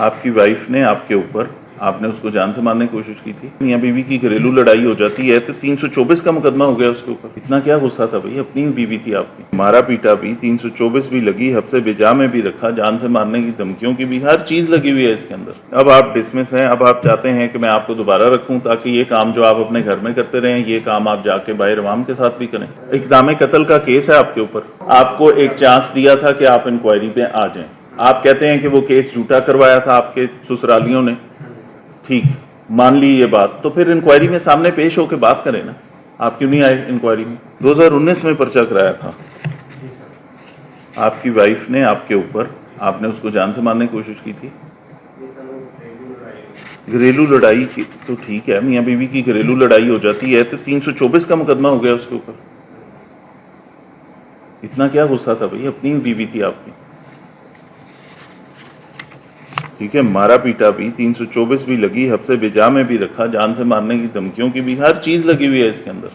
आपकी वाइफ ने आपके ऊपर, आपने उसको जान से मारने की कोशिश की थी, मियां बीवी की घरेलू लड़ाई हो जाती है तो 324 का मुकदमा हो गया उसके ऊपर। इतना क्या गुस्सा था भाई, अपनी बीवी थी आपकी, मारा पीटा भी, 324 भी लगी, हफ्से बेजा में भी रखा, जान से मारने की धमकियों की भी, हर चीज लगी हुई है इसके अंदर। अब आप डिसमिस हैं, अब आप चाहते हैं कि मैं आपको दोबारा रखूं ताकि ये काम जो आप अपने घर में करते रहे ये काम आप जाके बाहर अवाम के साथ भी करें। इक़दाम कत्ल का केस है आपके ऊपर, आपको एक चांस दिया था कि आप इंक्वायरी पे आ जाएं। आप कहते हैं कि वो केस झूठा करवाया था आपके ससुरालियों ने, ठीक, मान ली ये बात, तो फिर इंक्वायरी में सामने पेश होकर बात करें ना। आप क्यों नहीं आए इंक्वायरी में? 2019 में पर्चा कराया था आपकी वाइफ ने आपके ऊपर, आपने उसको जान से मारने की कोशिश की थी। घरेलू लड़ाई की तो ठीक है, मियां बीवी की घरेलू लड़ाई हो जाती है तो 324 का मुकदमा हो गया उसके ऊपर। इतना क्या गुस्सा था भाई, अपनी बीवी थी आपकी, ठीक है, मारा पीटा भी, 324 भी लगी, हफ्से बेजा में भी रखा, जान से मारने की धमकियों की भी, हर चीज लगी हुई है इसके अंदर।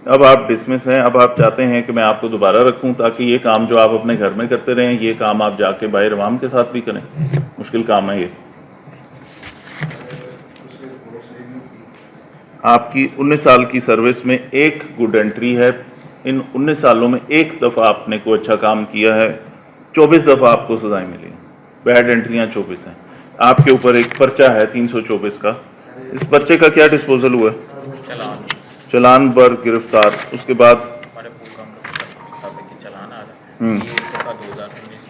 अब आप डिसमिस हैं, अब आप चाहते हैं कि मैं आपको दोबारा रखूं ताकि ये काम जो आप अपने घर में करते रहें ये काम आप जाके बाहर अवाम के साथ भी करें। मुश्किल काम है ये। आपकी 19 साल की सर्विस में एक गुड एंट्री है, इन 19 सालों में एक दफ़ा आपने कोई अच्छा काम किया है, 24 दफ़ा आपको सजाएं मिली, बैड एंट्रियां 24 हैं। आपके ऊपर एक पर्चा है 324 का, इस पर्चे का क्या डिस्पोजल हुआ? चलान बर गिरफ्तार, उसके बाद हमारे पूल का चलान आ रहा है। ये दफा 2019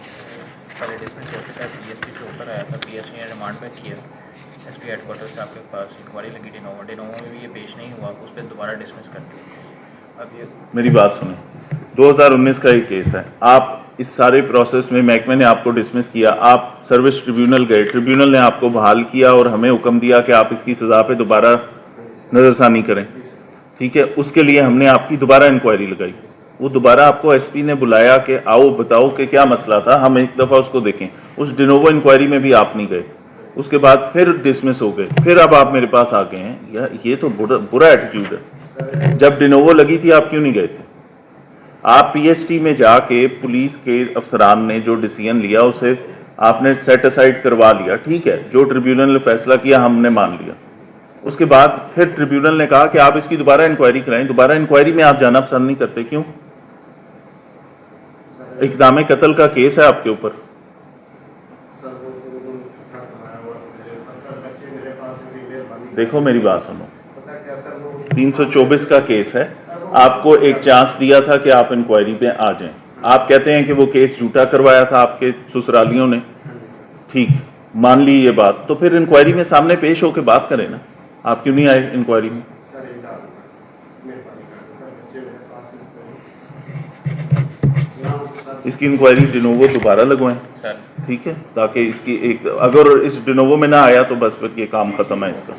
पहले डिसमिस हो चुका है, पीएसपी से ऊपर आया था, पीएसपी ने रिमांड पे किया, एसपी हेडक्वार्टर से आपके पास इंक्वायरी लगी डिनोवो में भी ये पेश नहीं हुआ, उस पर दोबारा डिसमिस कर दिया। अब ये मेरी बात सुने, 2019 का एक केस है, आप इस सारे प्रोसेस में महकमे ने आपको डिसमिस किया, आप सर्विस ट्रिब्यूनल गए, ट्रिब्यूनल ने आपको बहाल किया और हमें हुक्म दिया कि आप इसकी सज़ा पे दोबारा नज़रसानी करें, ठीक है। उसके लिए हमने आपकी दोबारा इंक्वायरी लगाई, वो दोबारा आपको एसपी ने बुलाया कि आओ बताओ कि क्या मसला था, हम एक दफ़ा उसको देखें। उस डिनोवो इंक्वायरी में भी आप नहीं गए, उसके बाद फिर डिसमिस हो गए, फिर अब आप मेरे पास आ गए हैं। ये तो बुरा एटीट्यूड है। जब डिनोवो लगी थी आप क्यों नहीं गए थे? आप पीएसटी में जाके पुलिस के अफसरान ने जो डिसीजन लिया उसे आपने सेट असाइड करवा लिया, ठीक है, जो ट्रिब्यूनल ने फैसला किया हमने मान लिया। उसके बाद फिर ट्रिब्यूनल ने कहा कि आप इसकी दोबारा इंक्वायरी कराएं, दोबारा इंक्वायरी में आप जाना पसंद नहीं करते, क्यों? इक़दाम कत्ल का केस है आपके ऊपर, देखो मेरी बात सुनो, 324 का केस है, आपको एक चांस दिया था कि आप इंक्वायरी पे आ जाएं। आप कहते हैं कि वो केस झूठा करवाया था आपके ससुरालियों ने, ठीक, मान ली ये बात, तो फिर इंक्वायरी में सामने पेश होकर बात करें ना। आप क्यों नहीं आए इंक्वायरी में? इसकी इंक्वायरी डिनोवो दोबारा लगवाएं, ठीक है, ताकि इसकी एक, अगर इस डिनोवो में ना आया तो बस फिर ये काम खत्म है इसका।